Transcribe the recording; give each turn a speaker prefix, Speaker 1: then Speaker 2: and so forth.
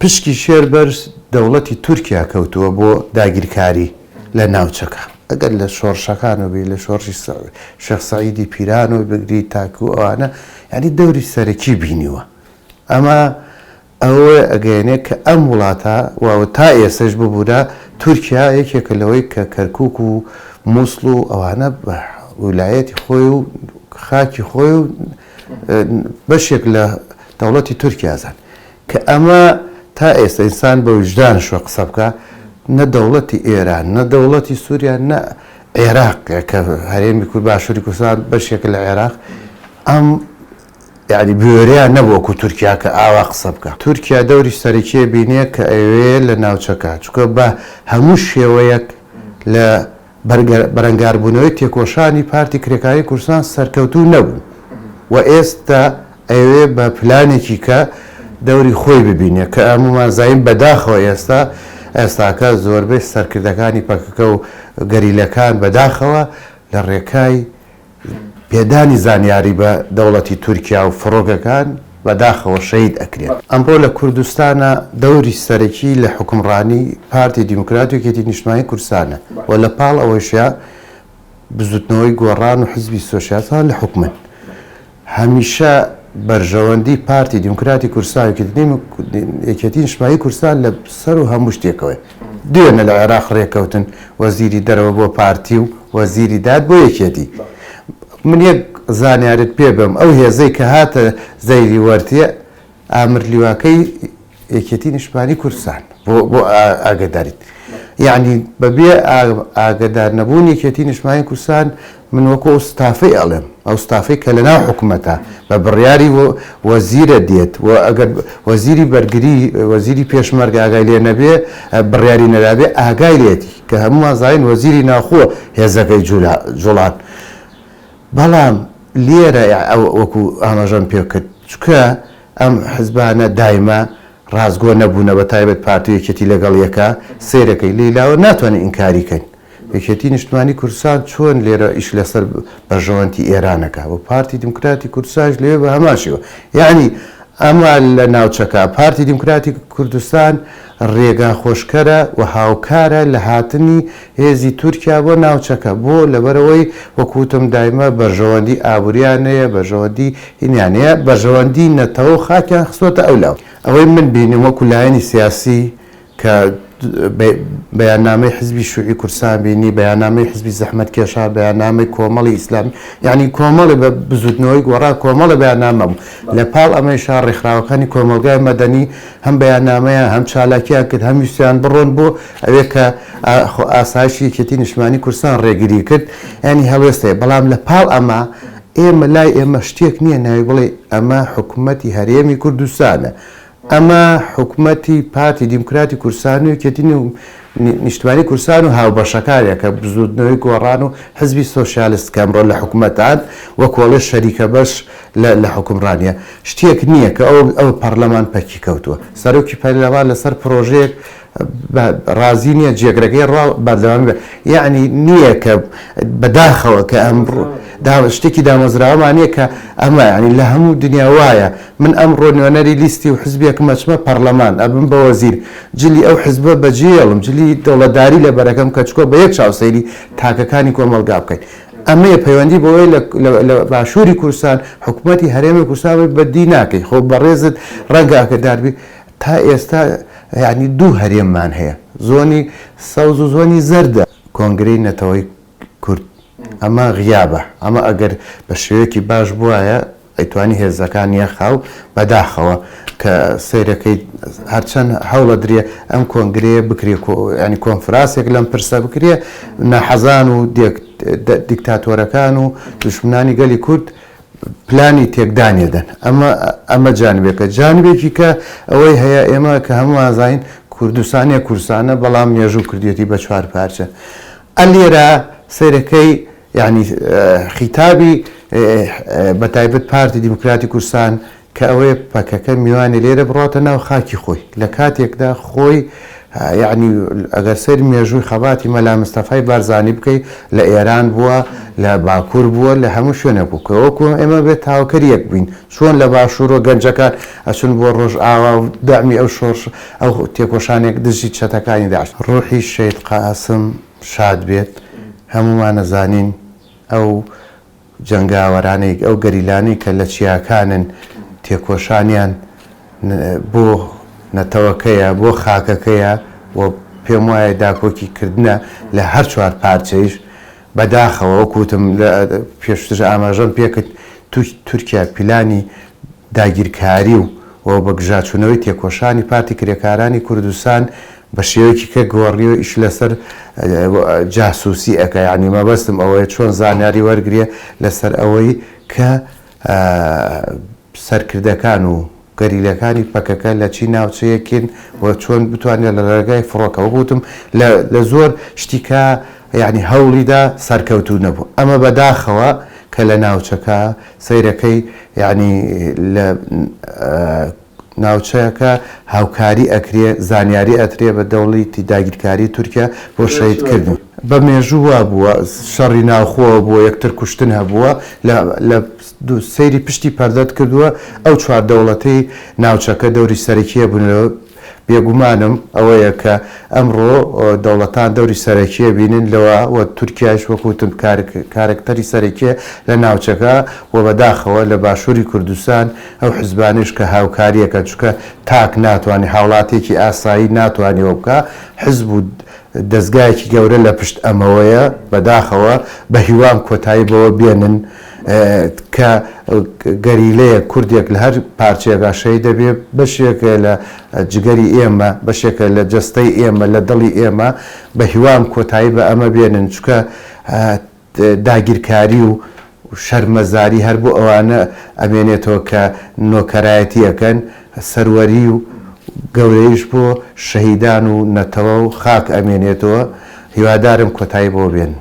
Speaker 1: پشکی شێربەرز دەوڵەتی تورکیا کەوتووە بۆ داگیرکاری لە ناوچەکە ئەگەر لە شۆڕشەکان و بێ لە شۆڕشی شێخ سەعیدی پیران و بگری تاکو ئەوانە یعنی دەوری سەرەکی بینیوە ئەمە ئەوە ئەگەیەنێت کە ئەم وڵاتە واوە تا ئێسش ببوورە تورکیا یەکێکە لەوەی کە کەرکووک و مووسڵ و ئەوانە بە ویلایەتی خۆی و خاکی خۆی و بەشێک لە دەوڵەتی تورکیازان کە ئەمە تا ئێستا ئینسان بە وجدان شوە قسە بکە نە دەوڵەتی ئێران نە دەوڵەتی سووریا نە عێراق کە هەرێمی کورد باشووری کوردستان بەشێک لە عێراق ئەم یعنی بوێریان نەبووەکو تورکیا کە ئاوا قسە بکە تورکیا دەوری سەرەکیە بینێ کە ئەوێ لە ناوچەکە چکە بە هەموو شێوەیەک لە بەرەنگاربوونەوەی تێکۆشانی پارتی کرێکاری کوردستان سەرکەوتوو نەبوو و ئێستا ئەوێ بە پلانێکی کە دەوری خۆی ببینێ کە ئەمومان زین بەداخەوە ئێستاکە زۆربەی سەرکردەکانی پەکەکە و گەریلەکان بەداخەوە لە ڕێکای پێدانی زانیاری بە دەوڵەتی تورکیا و فڕۆگەکان بەداخەوە شەید ئەکرێت ئەمڕۆ لە کوردستانە دەوری سەرەکی لە حکومڕانی پارتی دیموکراتی و یەکێتی نیشتیمانی کوردستانە و لە پاڵ ئەوەشە بزوتنەوەی گۆڕان و حزبی سۆشیالیستان لە حکومن هەمیشە بەرژەوەندی پارتی دیموکراتی کوردستان یەکێتی نیشتیمانی کوردستان لە سەر و هەموو شتێکەوەی دوێنە لە عێراق ڕێکەوتن وەزیری دەرەوە بۆ پارتی و وەزیری داد بۆ یەکێتی من یەک زانیارت پێ بم ئەو هێزەی کە هاتە زەیری وەرتێ ئامرلیواکەی یەکێتی نیشتیمانی کوردستان بۆ ئاگداریت یعنی بەبێ ئاگدار نەبوون یەکێتی نیشتیمانی کوردستان من وەکو ئەو ستافەی ئەڵێم ئەو ستافەی کە لە ناو حکوومەتە بە بڕیاری وەزیرە دێت و ئەگەر وەزیری بەرگری وەزیری پێشمەرگ ئاگای لێ نەبێ بڕیاری نەدابێ ئاگای لێتی کە هەمومان زانین وەزیری ناوخۆ هێزەکەی جوڵان بەڵام لێرە وەکو ئاماژەم پێ کرد چکە ئەم حزبانە دایمە ڕازگۆ نەبوونە بە تایبەت پارتی یەکێتی لەگەڵ یەکە سیرەکەی لێلاوە ناتوانێت ئینکاریکەین یەکێتی نیشتیمانی کوردستان چۆن لێرە ئیش لەسەر بەرژەوەندی ئێرانەکە و پارتی دیموکراتی کوردستانش لێ بە هەماشیەوە یعنی ئەمە لە ناوچەکە پارتی دیموکراتی کوردستان ڕێگا خۆشکەرە و هاوکارە لە هاتنی هێزی تورکیا بۆ ناوچەکە بۆ لەبەرەوەی وەکوتم دایمە بەرژەوەندی ئابوووریانەیە بەرژەوەندی هینیانەیە بەرژەوەندی نەتەوە و خاکیان خستۆتە ئەولاو ئەوەی من بینیم وەکو لایەنی سیاسی کە بەیاننامەی حزبی شوعی کوردستان بینی بەیاننامەی حزبی زەحمەت کێشا بەیاننامەی کۆمەڵی ئیسلامی یعنی کۆمەڵی بە بزوتنەوەی گۆڕا کۆمەڵە بەیاننامە بوو لە پاڵ ئەمەیشا ڕێکخراوەکانی کۆمەلگای مەدەنی هەم بەیاننامەیە هەم چالاکیان کرد هەم ویستیان بڕۆن بۆ ئەوێ کە ئاسایشی یەکێتی نیشتیمانی کوردستان ڕێگیری کرد ینی هەڵوێستەیە بەڵام لە پاڵ ئەمە ئێمە لای ئێمە شتێک نییە ناوی بڵێ ئەمە حکوومەتی هەرێمی کوردستانە ئەمە حکوومەتی پارتی دیموکراتی کوردستان و یەکێتی نیشتیمانی کوردستان و هاوبەشەکانێک کە بزوتنەوەی گۆڕان و حزبی سۆشیالیست کە ئەمڕۆ لە حکوومەتان وەکۆڵێ شەریکە بەش لە حکومڕانیە شتێک نییە کە ئەو پەرلەمان پەکی کەوتووە سەرۆکی پەرلەمان لەسەر پرۆژەیەک ڕازی نییە جێگرەکەی ڕاو بەردەوام بێ یعنی نییە کە بەداخەوە کە ئەمڕۆ شتێکی دامەزراوەمان نییە کە ئەمە ینی لە هەموو دنیا وایە من ئەمڕۆ نوێنەری لیستی و حزبێک مەچمە پەرلەمان ئەبم بە وەزیر جلی ئەو حزبە بەجێڵم جلی دەوڵەتداری لە بەرەکەم کە چکۆ بە یەک چاوسەیری تاکەکانی کۆمەلگا بکەین ئەمەیە پەیوەندی بۆەوەی لە باشووری کوردستان حکوومەتی هەرێمی کوردستان بەدی ناکەی خۆ بەڕێزت ڕەنگە ئاگداربی تا ئێستا یعنی دوو هەرێممان هەیە زۆنی سەوز و زۆنی زەردە کۆنگرەی نەتەوەی کورد ئەمە غیابە ئەمە ئەگەر بە شێوەیەکی باش بووایە ئەیتوانی هێزەکان یەخاو بەداخەوە کە سیرەکەی هەرچەند هەوڵە درێ ئەم کۆنگرەیە بکرێ ینی کۆنفرانسێک لەم پرسە بکرێ نەحەزان و دیکتاتۆرەکان و دوشمنانی گەلی کورد پلانی تێکدانێدەن ئەمە جانبێکە جانبێکی کە ئەوەی هەیە ئێمە کە هەموو ئازاین کوردستانیە کوردستانە بەڵام مێژوو کردێتی بە چوار پارچە ئەلێرە سیرەکەی یعنی خیتابی بەتایبەت پارتی دیموکراتی کوردستان کە ئەوەیە پەکەکە میوانی لێرە بڕاتە ناو خاکی خۆی لە کاتێکدا خۆی یعنی ئەگەر سەر مێژووی خەباتی مەلا مستەفای بارزانی بکەیت لە ئێران بووە لە باکوور بووە لە هەموو شوێنە بوو وەکو ئێمە بێت تاوکەریەک بووین چۆن لە باشوورۆ گەنجەکان ئەچون بۆ ڕۆژ ئاوا و دامی ئەو شۆڕش ئەو تێکۆشانێک دژی چەتەکانی داشت ڕۆحی شەید قاسم شاد بێت هەمومان نەزانین ئەو جەنگاوەرانەی ئەو گەریلانەی کە لە چیاکانن تێکۆشانیان بۆ نەتەوەکەیە بۆ خاکەکەیە و پێم وایە داکۆکی کردنە لە هەر چوار پارچەیش بەداخەوە وەکوتم پێشتر ئاماژەم پێکرد تورکیا پیلانی داگیرکاری و بەگژاچوونەوەی تێکۆشانی پارتی کرێکارانی کوردستان بە شێوەیەکی کە گۆڕی و ئیش لەسەر جاسووسی ئەەکە یعنی مەبەستم ئەوەیە چۆن زانیاری وەرگێ لەسەر ئەوەی کە سەرکردەکان و گەریلەکانی پەکەکە لە چی ناوچەیەکن و چۆن بتوانێت لە ڕێگای فڕۆکە وەگوتم لە زۆر شتیکە یعنی هەوڵیدا سەرکەوتوو نەبوو ئەمە بەداخەوە کە لە ناوچەکە سەیرەکەی یعنی لە ناوچەکە هاوکاری ئەکرێ زانیاری ئەترێ بە دەوڵەتی داگیرکاری تورکیا بۆ شەیدکردن بە مێژووە بووە شەڕی ناوخۆوە بووە یەکتر کوشتن هەبووە لە سەیری پشتی پەردەت کردووە ئەو چوار دەوڵەتەی ناوچەکە دەوری سەرەکیە بوونەوە بێگومانم ئەوەیە کە ئەمڕۆ دەوڵەتان دەوری سەرەکیە بینن لەوە و تورکیاش وەکوتم کارکتەری سەرەکیە لە ناوچەکە و بەداخەوە لە باشووری کوردستان ئەو حزبانش کە هاوکاریەکە چکە تاک ناتوانانی هاوڵاتێکی ئاسایی ناتوانیەوە بکە حزب و دەستگایەکی گەورە لە پشت ئەمەوەیە بەداخەوە بە هیوام کۆتایی بەوە بێنن کە گەریلەیە کوردێک لە هەر پارچێکا شەید دەبێ بەشێکە لە جگەری ئێمە بەشێکە لە جەستەی ئێمە لە دڵی ئێمە بە هیوام کۆتایی بە ئەمە بێنن چکە داگیرکاری و شەرمەزاری هەر بۆ ئەوانە ئەمێنێتەوە کە نۆکەرایەتیەکەن سەروەری و گەورەیش بۆ شەهیدان و نەتەوە و خاک ئەمێنێتەوە هیوادارم کۆتایی بۆ بێن.